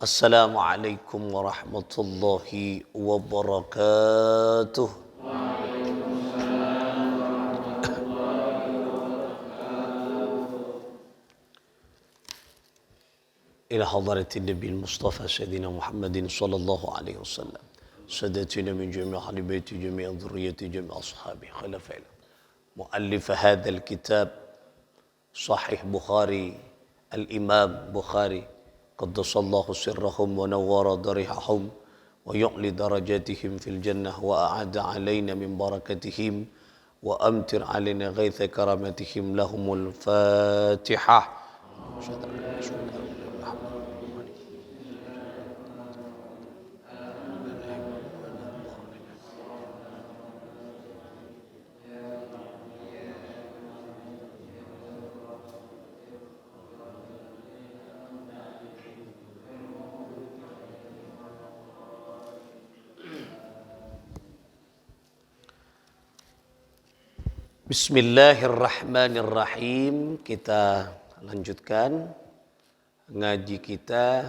Assalamualaikum warahmatullahi wabarakatuh. Ila hadratin Nabi Mustafa Sayyidina Muhammadin sallallahu alaihi wasallam. Sadatina min jami' ahli baiti jami' dhurriyyati jami' ashabi khulafa'il. Muallif hadzal kitab Sahih Bukhari Al-Imam Bukhari qaddasallahu sirrahum wa nawwara darihahum wa yu'li darajatihim fil jannah wa a'ada alaina min barakatihim wa amtir alaina ghaitha karamatihim lahumul fatihah. Bismillahirrahmanirrahim. Kita lanjutkan ngaji kita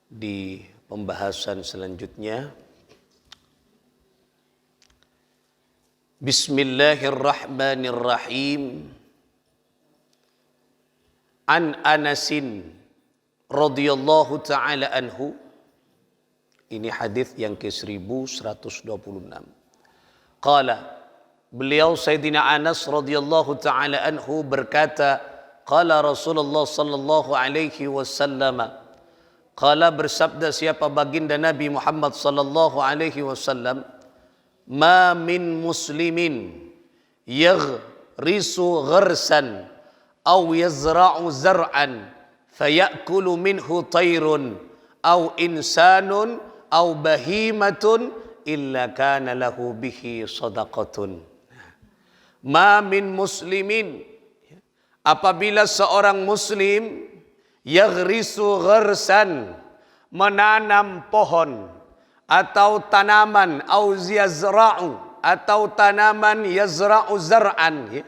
di pembahasan selanjutnya. Bismillahirrahmanirrahim. An Anasin radhiyallahu ta'ala anhu. Ini hadis yang ke-1126. Qala, beliau Sayyidina Anas radhiyallahu ta'ala anhu berkata, qala Rasulullah sallallahu alaihi wasallam, qala bersabda siapa baginda Nabi Muhammad sallallahu alaihi wasallam, ma min muslimin yaghrisu gharsan aw yazra'u zar'an fayakulu minhu tayrun aw insanun aw bahimatun illa kana lahu bihi sadaqatun. Ma min muslimin, apabila seorang muslim yaghrisu gharsan, menanam pohon atau tanaman, au yazra'u, atau tanaman yazra'u zar'an, ya,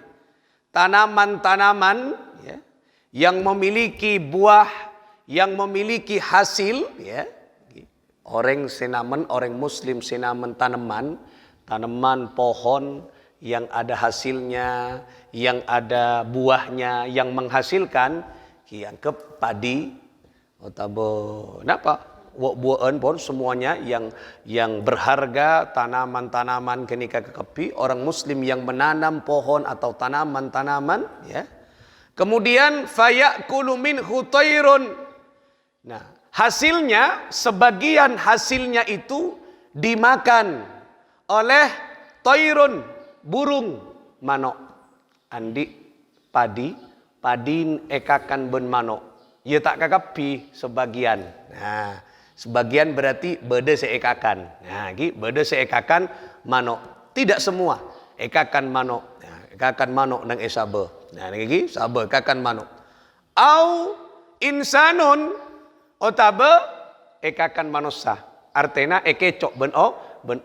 tanaman-tanaman, ya, yang memiliki buah, yang memiliki hasil, ya. Orang senaman, orang muslim senaman tanaman pohon yang ada hasilnya, yang ada buahnya, yang menghasilkan, kianggap padi, atau napa, buah-buahan pun semuanya yang berharga, tanaman-tanaman kenika kekepi, orang muslim yang menanam pohon atau tanaman-tanaman, ya. Kemudian fayakulu minhu tayrun. Nah, hasilnya, sebagian hasilnya itu dimakan oleh tayrun, burung manok. Andi padi ekakan ben manok. Ia tak kakapi sebagian. Nah, sebagian berarti beda seekakan. Nah, beda seekakan manok. Tidak semua ekakan manok. Nah, ekakan manok nang esabe. Nah, lagi sabe ekakan manok. Au insanun otabe ekakan manusia. Artinya ekecok ben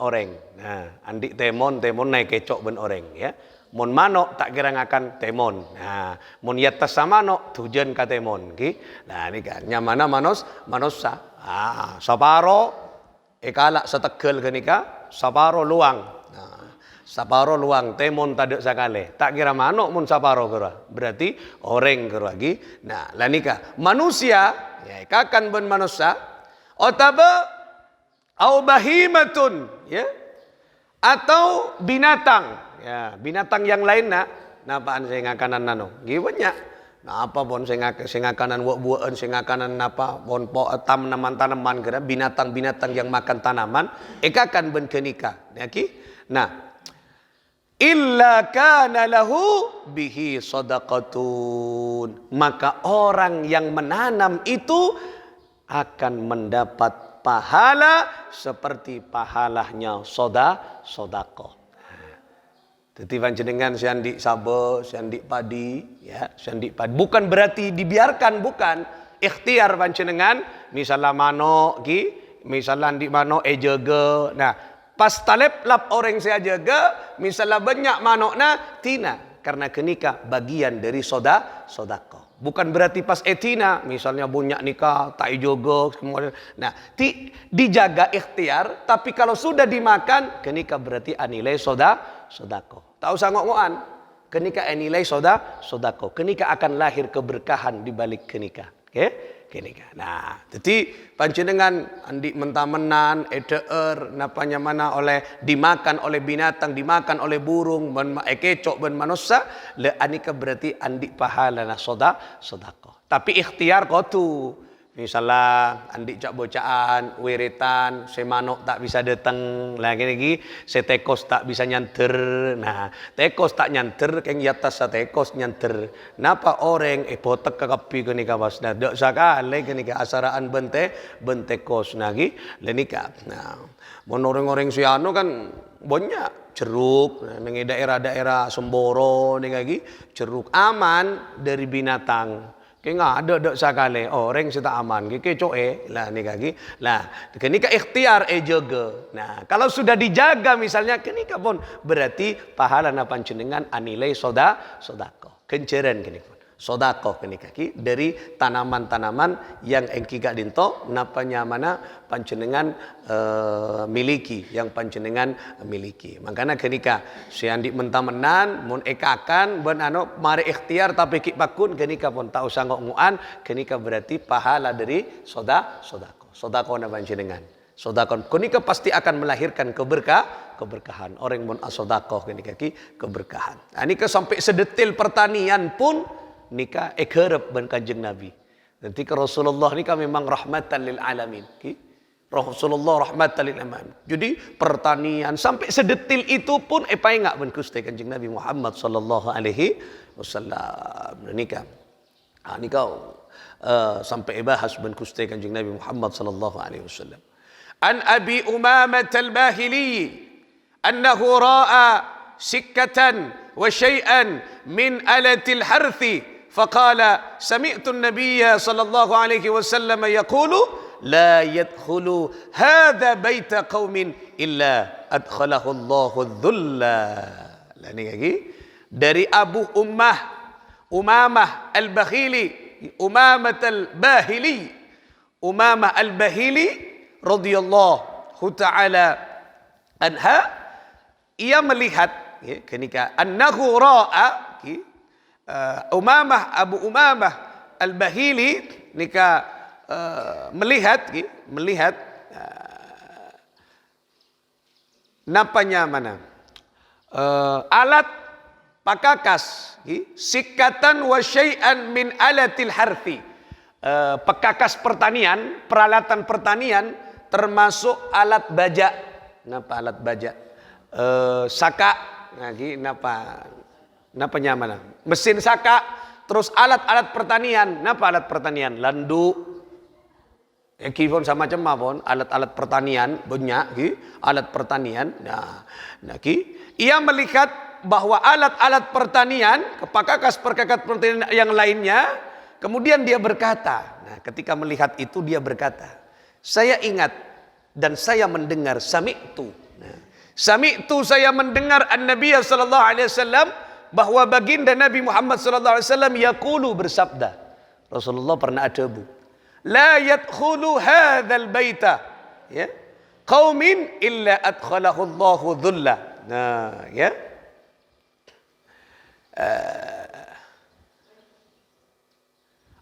oreng. Nah, andik temon naik kecok ben oreng, ya. Mon manok tak kira ngakan temon. Nah, mon yatas manok tujuan ka temon, ki. Nah, ini kan nyamana manusia. Ah, saparo ekala setegel kenika, saparo luang. Nah, saparo luang temon tadek sakale. Tak kira manok mon saparo kira. Berarti oreng kira lagi. Nah, lanika manusia, ya kakan ben manusia. Otabe au bahimatun, ya, atau binatang, ya, binatang yang lain nak napaan saya ngakanan nano giwanya nah apa pun saya ngakanan buah-buahan, saya ngakanan napa pon tanaman kira binatang-binatang yang makan tanaman ekakan ben kenika, naki. Nah, illa kana lahu bihi sadaqatun, maka orang yang menanam itu akan mendapat pahala seperti pahalanya sodako. Jadi panjenengan siandik sabe, siandik padi, ya, siandik padi. Bukan berarti dibiarkan, bukan. Ikhtiar panjenengan, misalnya mano, misalnya di mano jaga. Nah, pas talep lap orang saya jaga, misalnya banyak manokna tina, karena kenika bagian dari sodako. Bukan berarti pas etina, misalnya bunyak nikah, tak jogo, kemudian. Nah, dijaga ikhtiar, tapi kalau sudah dimakan, kenika berarti anilai sodako. Tak usah ngok-ngokan. Kenika anilai sodako. Kenika akan lahir keberkahan di balik kenika. Kenika. Nah, jadi panjenengan andi mentamenan, edeer, napanya mana oleh dimakan oleh binatang, dimakan oleh burung, kecok ben manusia, le anika berarti andi pahala na sodako. Tapi ikhtiar kau tu. Misalnya andi cak bocaan, wiritan, semanok tak bisa datang, lagi setekos tak bisa nyanter. Nah, tekos tak nyanter, keng yatas sa tekos nyanter. Napa orang botek kakapi ke nika pasna. Dok sakale ke nika asaraan bentekos nagi lenika. Nah, orang-orang siano kan banyak ceruk, nengi daerah-daerah Semboro nih lagi ceruk aman dari binatang. Kaya nga ada sakale orang sita aman coe lah ni kaki lah kenika ikhtiar jaga. Nah kalau sudah dijaga misalnya kenika pun berarti pahala na panjenengan anilai sodako kenceran kenika pun sodako kenika ki dari tanaman-tanaman yang engki gak dinto napanya mana panjenengan miliki yang panjenengan miliki. Makanya kenika si andi mentamenan mun ekakan ben anu mari ikhtiar tapi ki pakun kenika pun tak usah ngok-ngokan kenika berarti pahala dari sodako na panjenengan. Sodako kenika pasti akan melahirkan keberkahan. Orang mun asodako kenika ki keberkahan. Nah, nika sampai sedetil pertanian pun nika ekerep ben Kanjeng Nabi. Nanti ke Rasulullah nika memang rahmatan lil alamin. Rasulullah rahmatan lil alamin. Jadi pertanian sampai sedetil itu pun enggak ben Gusti Kanjeng Nabi Muhammad sallallahu alaihi wasallam. Nika sampai bahas ben Gusti Kanjeng Nabi Muhammad sallallahu alaihi wasallam. An Abi Umamah al-Bahili annahu ra'a sikkatan wa syai'an min alatil harthi فقال سمعت النبي صلى الله عليه وسلم يقول لا يدخل هذا بيت قوم إلا أدخله الله الذل. Ini lagi dari Abu Umamah al-Bahili, Umamah al-Bahili radhiyallahu taala anha, ia melihat ketika annahu ra'a Abu Umamah al-Bahili nika melihat napanya mana alat pakakas sikatan wa syai'an min alatil harthi, pekakas pertanian, peralatan pertanian termasuk alat bajak. Napa alat bajak? Saka lagi napa mana? Mesin saka, terus alat-alat pertanian. Napa alat pertanian? Landu. Kifon sama macam pun alat-alat pertanian banyak alat pertanian. Nah, ia melihat bahwa alat-alat pertanian, perkakas pertanian yang lainnya, kemudian dia berkata, nah ketika melihat itu dia berkata, saya ingat dan saya mendengar sami'tu. Nah, sami'tu saya mendengar an-Nabiy sallallahu alaihi wasallam bahwa baginda Nabi Muhammad sallallahu alaihi wasallam yaqulu bersabda. Rasulullah pernah adab. La yadkhulu hadzal baita ya qaumin illa adkhalahu Allahu dhulla. Nah, ya.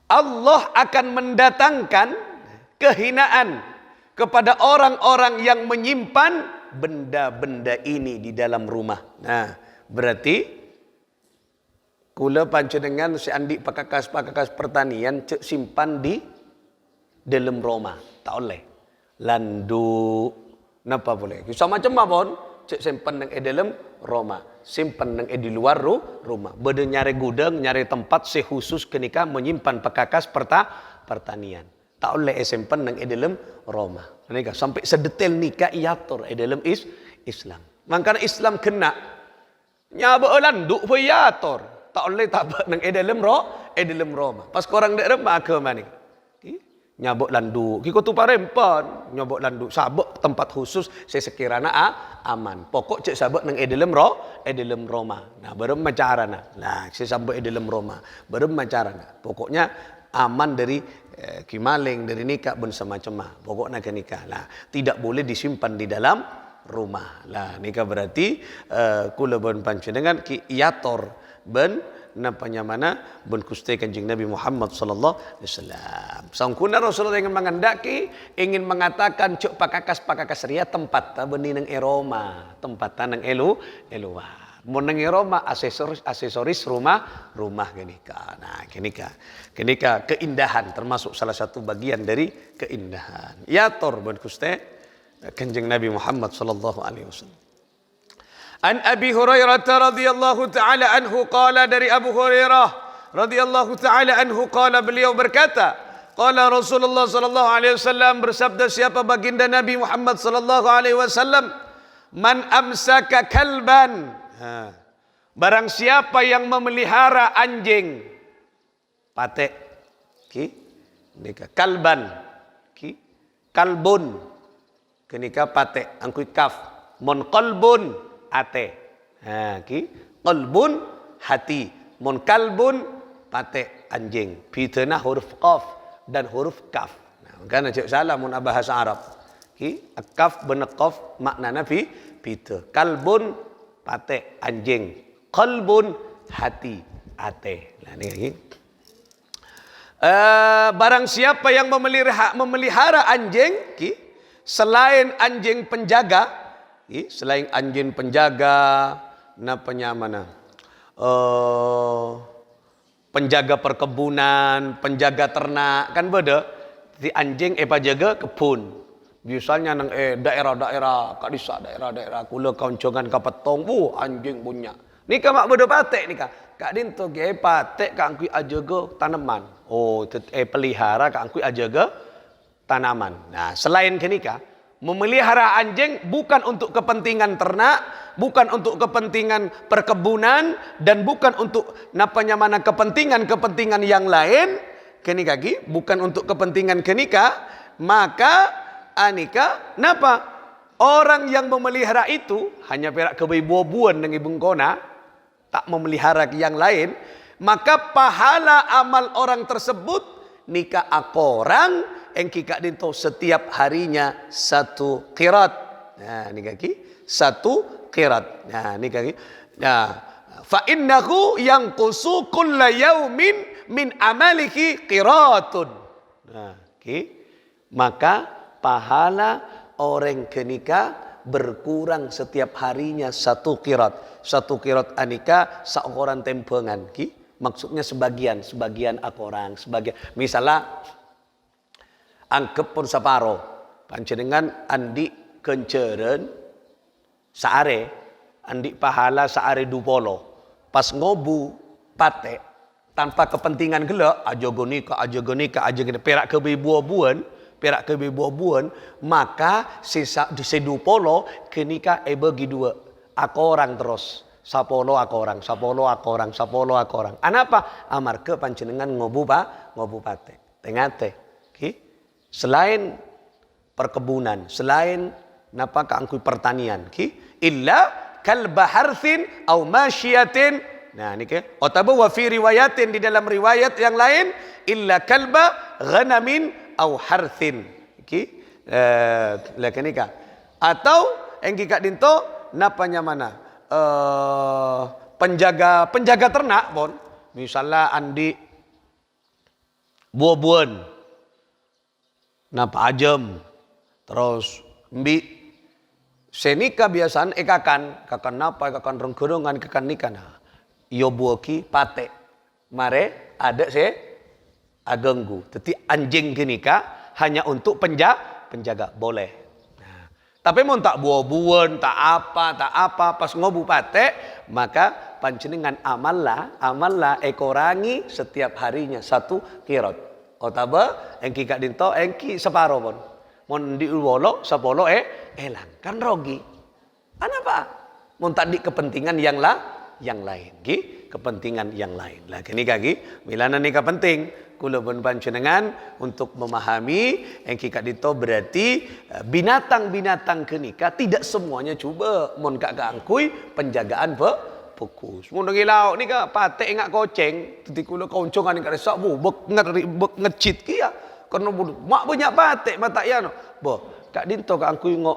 Allah akan mendatangkan kehinaan kepada orang-orang yang menyimpan benda-benda ini di dalam rumah. Nah, berarti kula panjenengan si andi pakakas pertanian cek simpan di dalam rumah tak oleh landu napa boleh sama macam apapun cek simpan nang dalam rumah simpan nang di luar rumah bede nyari gudang nyari tempat sekhusus kenika menyimpan pakakas pertanian tak oleh simpan nang dalam rumah nika sampai sedetail nika iatur dalam Islam. Makanya Islam kena nyaba landu pe iatur tak oleh tak nang dalam Roma. Pas korang dak remah agama ni. nyabok landu. Kiko tu parempon nyabok landu. Sabok tempat khusus saya sekiranya aman. Pokok cek sabok nang dalam Roma. Nah, berem macarana. Nah, saya sabok dalam Roma. Berem macarana. Pokoknya aman dari kimaling, dari nikah ben semacam. Pokoknya ke nikah. Nah, tidak boleh disimpan di dalam rumah. Lah nikah berarti kula ben panjenengan ki iator ben napanya mana ben kuste Kanjeng Nabi Muhammad sallallahu alaihi wasallam. Sangkuna Rasulullah ingin menghendaki, ingin mengatakan cuk pakakas ria tempat ta beuni nang Roma, tempat nang eluwa. Mun nang Roma aksesoris rumah kenika. Nah, kenika keindahan termasuk salah satu bagian dari keindahan. Iator ben kuste Kanjeng Nabi Muhammad sallallahu alaihi wasallam. An Abi Hurairah radhiyallahu taala anhu qala, dari Abu Hurairah radhiyallahu taala anhu qala, beliau berkata, qala Rasulullah sallallahu alaihi wasallam, bersabda siapa baginda Nabi Muhammad sallallahu alaihi wasallam, man amsaka kalban, barang siapa yang memelihara anjing, patek ki nika kalban ki kalbun kenika patek angkui kaf mon qalbun ate. Ki qalbun hati, mon kalbun patek anjing. Pitena huruf qaf dan huruf kaf. Nah, makanya cek salah mun bahasa Arab. Ki kaf ben qaf maknana pita. Kalbun patek anjing, qalbun hati ate. Nah ini barang siapa yang memelihara anjing ki selain anjing penjaga, selain anjing penjaga, penjaga perkebunan, penjaga ternak, kan beda. Di anjing jaga kebun. Biasanya nang daerah-daerah, kadisa daerah-daerah kula kauncongan kapetong, anjing punya. Nika mak beda patek nika. Kak dinto ge patek kak angkui ajaga tanaman. Pelihara kak angkui ajaga tanaman. Nah, selain kenika memelihara anjing bukan untuk kepentingan ternak, bukan untuk kepentingan perkebunan, dan bukan untuk kepentingan yang lain, kenika bukan untuk kepentingan kenika, maka anika napa orang yang memelihara itu hanya perak kebai buah-buahan dengan bengkona, tak memelihara yang lain, maka pahala amal orang tersebut nika akorang engki kak dinto setiap harinya 1 qirat. Nah, ni kaki 1 qirat. Nah, ni kaki. Nah, fa innahu yanqusu kulla yaumin min amalihi qiratun. Nah, maka pahala orang kenika berkurang setiap harinya 1 qirat. 1 qirat anika seorang tempengan. Maksudnya sebagian akorang, sebagian. Misalnya angkep pun saparo panjenengan andi kenceren saare andi pahala saare 20 pas ngobu patek tanpa kepentingan gela ajaga nikah perak kebe buah-buahan maka sisa di 20 kenika bagi dua akorang terus sapolo akorang anapa amarga panjenengan ngobu patek tengate selain perkebunan, selain angkui pertanian, illa kalba harthin au masyiatin. Nah, ini otaba wa fi riwayatin, di dalam riwayat yang lain illa kalba ghanamin au harthin. Lakanika. Atau engki kak dinto penjaga ternak pun, misalnya andi buah-buahan napa ajem terus mbi senika biasaan kakan napa kakan renggerongan kakan nikan yo buaki pate mare ada se agenggu teti anjing kenika hanya untuk penjaga boleh. Nah, tapi mau tak buah-buahan tak apa pas ngobu pate maka panjenengan amallah ekorangi setiap harinya 1 qirat. Otaba engki kak dinto engki separo pun mon di ulwolo sapolo elang kan rogi anapa mon tak di kepentingan yang lain kepentingan yang lain. Lah kini kaki milana nikah penting kula pun panjenengan untuk memahami yang kika dito berarti binatang-binatang kenika tidak semuanya cuba mon kak angkui penjagaan fokus. Mun ngilau ni ka patek ngak koceng teti kula koncongan kat resak bu ngecit kia karena mak banyak patek mata ya no. Boh kak dinto kak angkui ngo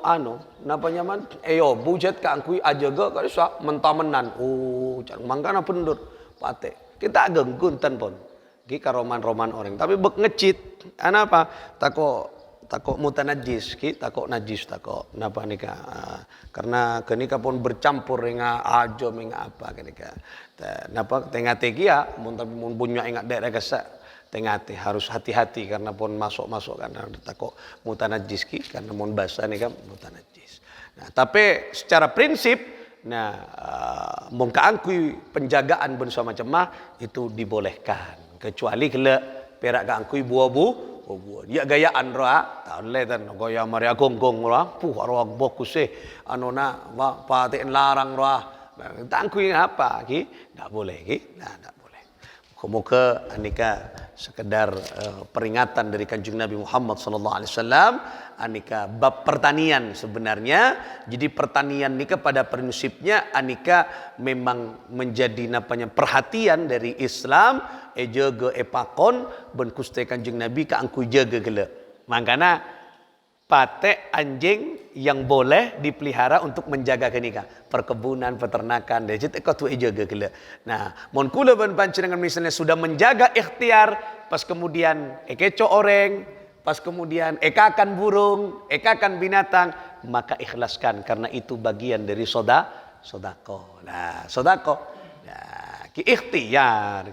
napa nyaman yo bujet kak angkui ajaga kak resak mentamenan. Oh jangan mangkana pendur patek. Kita genggun tan pon. Ki karoman-roman orang tapi bek ngecit apa takok mutanajis ki takok najis takok napa nika karena kenika pun bercampur dengan ajo dengan apa kenika napa tengate kia mun tapi mun punya ingat daerah kesak tengate harus hati-hati karena pun masuk karena takok mutanajis ki karena mun bahasa nika mutanajis. Nah tapi secara prinsip mun kaangkui penjagaan bersama cemah itu dibolehkan. Kecuali kalau perak angkui buah dia gayaan roa tak boleh tan gaya mari agong-gong roa roa bokus anona paten larang roa tak angkui apa ki tak boleh ki tak boleh. Muka anika sekedar peringatan dari Kanjeng Nabi Muhammad sallallahu alaihi wasallam anika bab pertanian sebenarnya. Jadi pertanian nika pada prinsipnya anika memang menjadi napanya perhatian dari Islam jaga epakon ben kuste Kanjeng Nabi ka angku jaga gele. Makana patek anjing yang boleh dipelihara untuk menjaga kenika perkebunan peternakan dan jadi kau tu jaga gele. Nah, mon kula ban panjenengan misalnya sudah menjaga ikhtiar pas kemudian keco oreng pas kemudian ekakan burung, ekakan binatang, maka ikhlaskan karena itu bagian dari sodako. Nah, sodako. Nah, ki ikhtiar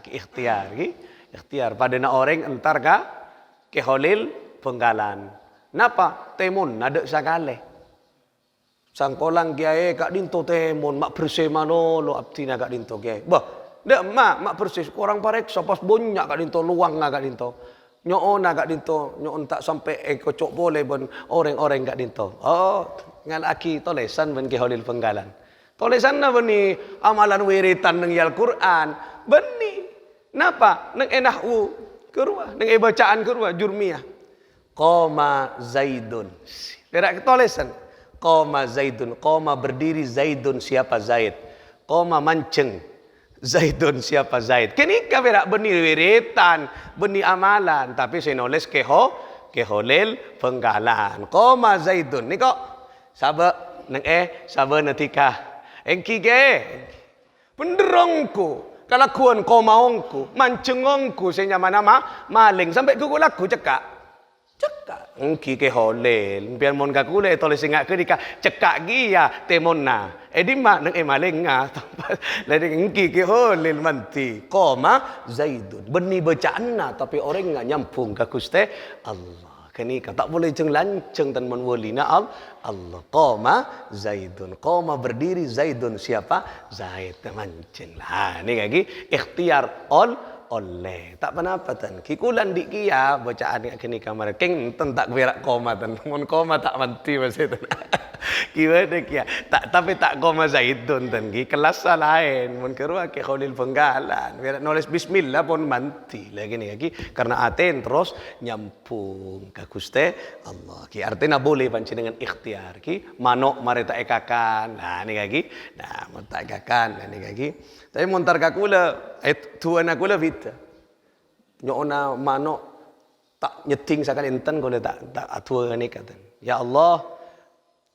pada na orang entar ka ke holil penggalan. Napa? Temun nada sakale. Sangkolang kiai kak dinto temun mak bersih manolo abtina kak dinto kiai. Bah, dak mak bersih kurang parek sopas bonyak kak dinto luang kak dinto. Nyoon agak dinto, nyoon tak sampai kocok boleh ben orang-orang gak dinto. Oh, ngan aki tolesan ben keholil penggalan. Tolesan na beni amalan wiritan nang yal Quran. Beni. Napa? Nang enahu kurwa, nang bacaan kurwa jurmiyah. Qoma Zaidun. Perak tolesan. Qoma Zaidun, qoma berdiri Zaidun siapa Zaid? Qoma manceng. Zaidun siapa Zaid? Kenika berak beni wiritan, beni amalan, tapi saya nulis keholil penggalan. Qoma Zaidun. Ni kok sabe nang sabe natika. Engki ge penderongku, kalakuan komaongku, mancengongku saya nama maling sampai kuku laku cekak. Engki keholil, biar mon kakule tulis ngak kenika cekak gia temonna. Di mak nang maling nga lagi engki keholil manti qoma Zaidun beni bacaan tapi orang nggak nyampung ke Gusti Allah. Kenika tak boleh jeng lanceng dan menwalina Allah. Qoma Zaidun, qoma berdiri Zaidun siapa? Zaid mancing lah. Ini lagi ikhtiar oleh tak apa tan kikulan di kia bacaan kini kamar keng tentak berak koma tan mon koma tak manti masa itu gimana kia tak tapi tak koma Zaidun tan ki kelas lain mon kerua ke kholil penggalan berak nulis bismillah pun manti lagi ni lagi karena aten terus nyampung ke Gusti Allah ki artinya boleh panjenengan ikhtiar ki manok mari tak ekakan nah ni lagi nah mon tak ekakan ni lagi tapi montar kakula tuan aku lah vita. Nyona mano tak nyeting sakan enten kau tak atua ni kata. Ya Allah,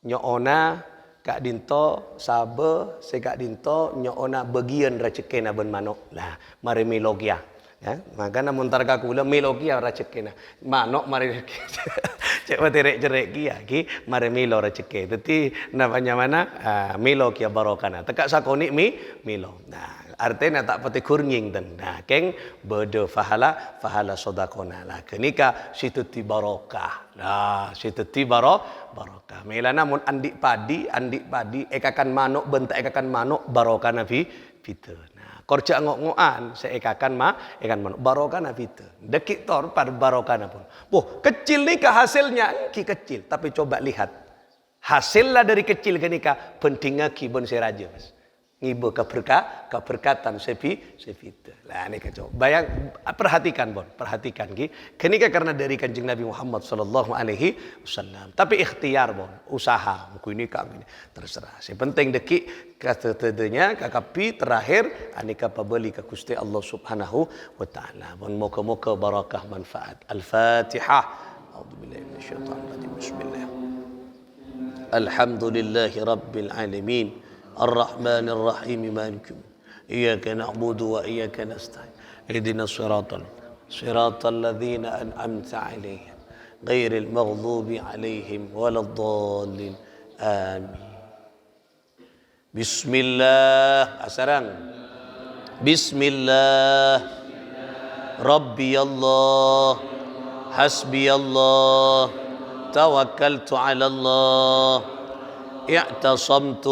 nyona kak dinto sabe se kak dinto nyona bagian rezekina ben mano. Lah mari milogia. Ya, makana montar kakula milogia rezekina. Mano mari cek baterek jerek kia ki mari milo rezeki. Dadi namanya mana? Milogia barokana. Tekak sakoni milo. Nah, artinya tak pati kurnying dan nah keng bodo fahala sodakona lah kenika situ ti barokah nah situ ti barokah melana mun andik padi ekakan manuk bentak ekakan manuk barokah nabi fitur nah korja ngok-ngokan seekakan ekan manuk barokah nabi fitur dekik tor par barokah pun kecil nikah hasilnya ki kecil tapi coba lihat hasilnya dari kecil kenika pentingnya ki bon seraja mas Ngibo keberkatan sepita. Lah ini kacau. Perhatikan bon, perhatikan ki. Kenika karena dari Kanjeng Nabi Muhammad sallallahu alaihi wasallam. Tapi ikhtiar bon, usaha. Muku ini kami terserah. Si penting deki kata-katanya kakapi terakhir anika pabeli ka Gusti Allah Subhanahu wa taala. Bon moga-moga barakah manfaat. Al-Fatihah. A'udzubillahi minasyaitonir rajim. Bismillah. Alhamdulillahi rabbil alamin. الرحمن الرحيم مالك إياك نعبد وإياك نستعين اهدنا صراط الذين أنعمت عليهم غير المغضوب عليهم ولا الضالين آمين بسم الله أسران بسم الله ربي الله حسبي الله توكلت على الله اعتصمت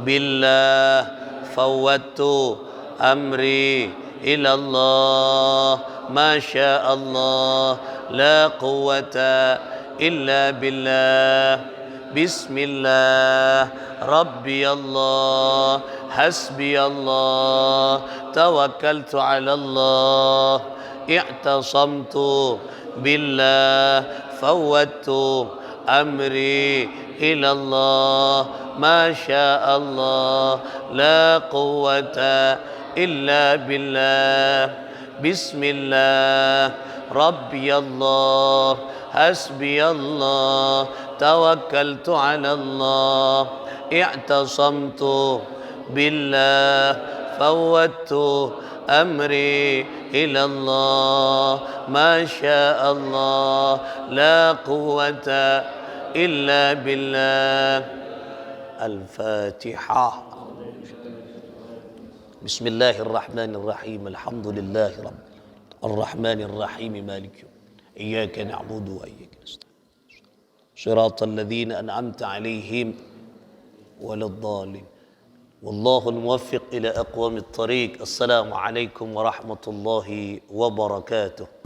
بالله فوضت أمري إلى الله ما شاء الله لا قوة إلا بالله بسم الله ربي الله حسبي الله توكلت على الله اعتصمت بالله فوضت أمري إلى الله ما شاء الله لا قوة إلا بالله بسم الله ربي الله حسبي الله توكلت على الله اعتصمت بالله فوضت أمري إلى الله ما شاء الله لا قوة إلا بالله الفاتحة بسم الله الرحمن الرحيم الحمد لله رب الرحمن الرحيم مالك يوم إياك نعبد وإياك نستعين صراط الذين أنعمت عليهم ولا الضالين والله الموفق إلى أقوم الطريق السلام عليكم ورحمة الله وبركاته